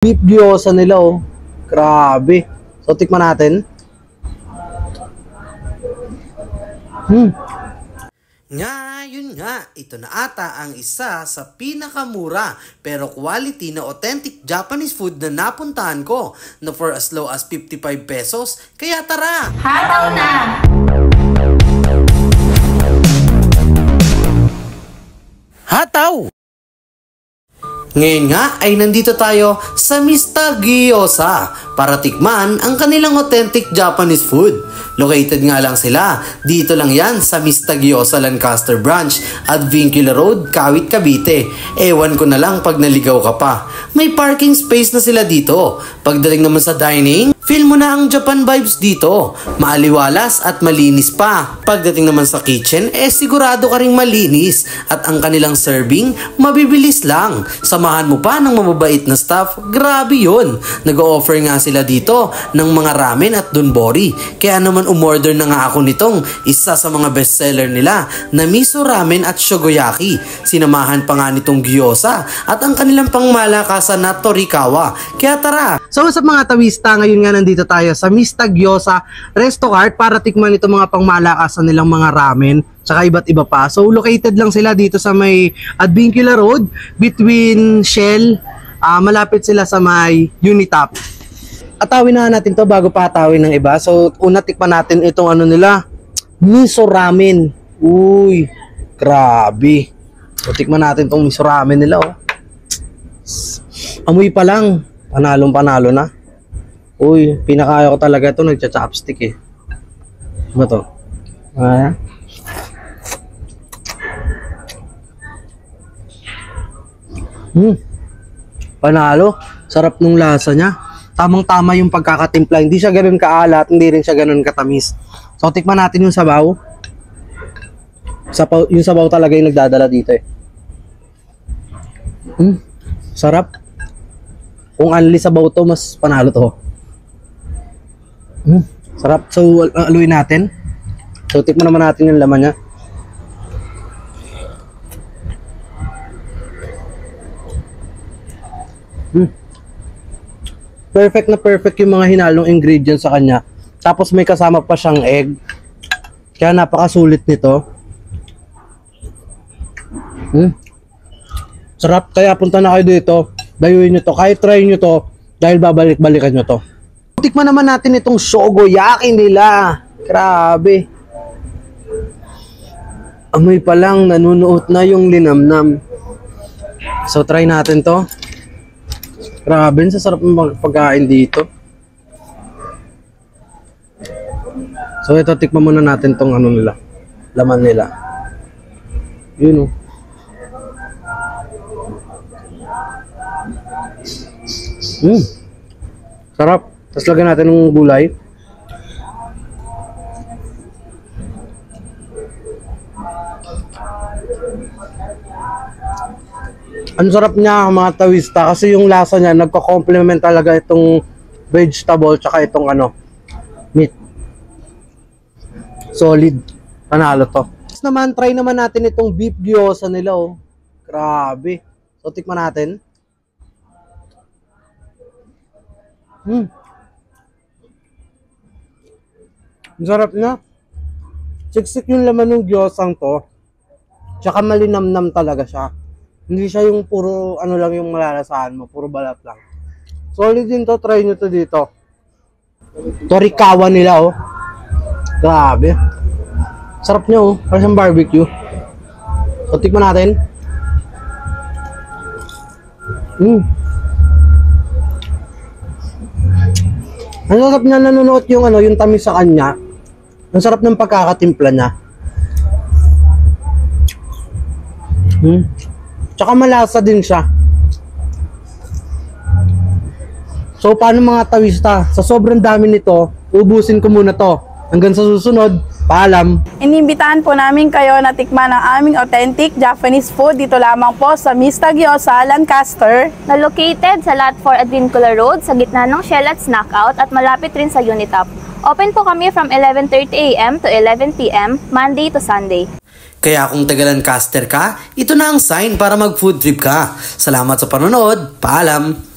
Beef gyoza nila oh. Grabe. So tikman natin. Ngayon nga, ito na ata ang isa sa pinakamura pero quality na authentic Japanese food na napuntahan ko na for as low as 55 pesos. Kaya tara! Hataw na! Hataw! Ngayon nga ay nandito tayo sa Mr. Gyoza para tikman ang kanilang authentic Japanese food. Located nga lang sila, dito lang yan sa Mr. Gyoza Lancaster Branch at Vincula Road, Kawit, Cavite. Ewan ko na lang pag naligaw ka pa. May parking space na sila dito. Pagdating naman sa dining, feel mo na ang Japan vibes dito. Maaliwalas at malinis pa. Pagdating naman sa kitchen, sigurado ka ring malinis. At ang kanilang serving, mabibilis lang. Samahan mo pa ng mababait na staff, grabe yun. Nag-o-offer nga sila dito ng mga ramen at donbori. Kaya naman umorder na nga ako nitong isa sa mga bestseller nila na miso ramen at shogoyaki. Sinamahan pa nga nitong gyoza at ang kanilang pangmalakasan na torikawa. Kaya tara! So sa mga tawista, ngayon nga nandito tayo sa Mr. Gyoza Resto Cart para tikman itong mga pangmalakasan nilang mga ramen tsaka iba't iba pa. So located lang sila dito sa may Advincula Road between Shell, malapit sila sa may Unitap. Atawin na natin to bago pa atawin ng iba. So una tikman natin itong ano nila, miso ramen. Uy, grabe. So tikman natin itong miso ramen nila oh. Amoy pa lang, panalong-panalo na. Uy, pinakaya ko talaga ito, nagcha-chopstick eh. Ano to? Panalo. Sarap nung lasa niya. Tamang-tama yung pagkakatimpla. Hindi siya ganoon kaalat, hindi rin siya ganoon katamis. So, tikman natin yung sabaw. Yung sabaw talaga yung nagdadala dito eh. Sarap. Kung only sabaw to, mas panalo to. Sarap. So, aluin natin. So, tikman naman natin yung laman niya. Perfect na perfect yung mga hinalong ingredients sa kanya. Tapos may kasama pa siyang egg. Kaya napakasulit nito. Sarap. Kaya punta na kayo dito. Dayuin nyo to. Kahit try nyo to. Dahil babalik-balikan nyo to. Tikman naman natin itong shogoyaki nila. Grabe. Amoy pa lang. Nanunuot na yung linamnam. So try natin to. Grabe, sasarap ng pagkain dito. So ito, tikman muna natin tong ano nila, laman nila. Yun oh. Sarap. Tapos lagyan natin ng gulay. Ang sarap niya mga tawista kasi yung lasa niya nagko-complement talaga itong vegetable tsaka itong ano, meat. Solid. Panalo to. Tapos naman, try naman natin itong beef gyoza nila oh. Grabe. So tikman natin. Ang sarap niya. Siksik yung laman ng gyozang to. Tsaka malinamnam talaga siya. Hindi siya yung puro ano lang yung malalasahan mo, puro balat lang. Solid din to, try nyo to dito. Torikawa nila oh. Grabe. Sarap niya oh, parang siyang barbecue. So tikman natin. Ang sarap niya, nanunuot yung ano, yung tamis sa kanya. Ang sarap ng pagkakatimpla niya. Tsaka malasa din siya. So paano mga tawista? Sa sobrang dami nito, ubusin ko muna to. Hanggang sa susunod, paalam. Inimbitahan po namin kayo na tikman ang aming authentic Japanese food dito lamang po sa Mr. Gyoza Lancaster. Na located sa Lot 4 Advincula Road sa gitna ng Shell at Snackout at malapit rin sa Unitap. Open po kami from 11:30 AM to 11 PM, Monday to Sunday. Kaya kung taga Lancaster ka, ito na ang sign para mag food trip ka. Salamat sa panonood. Paalam!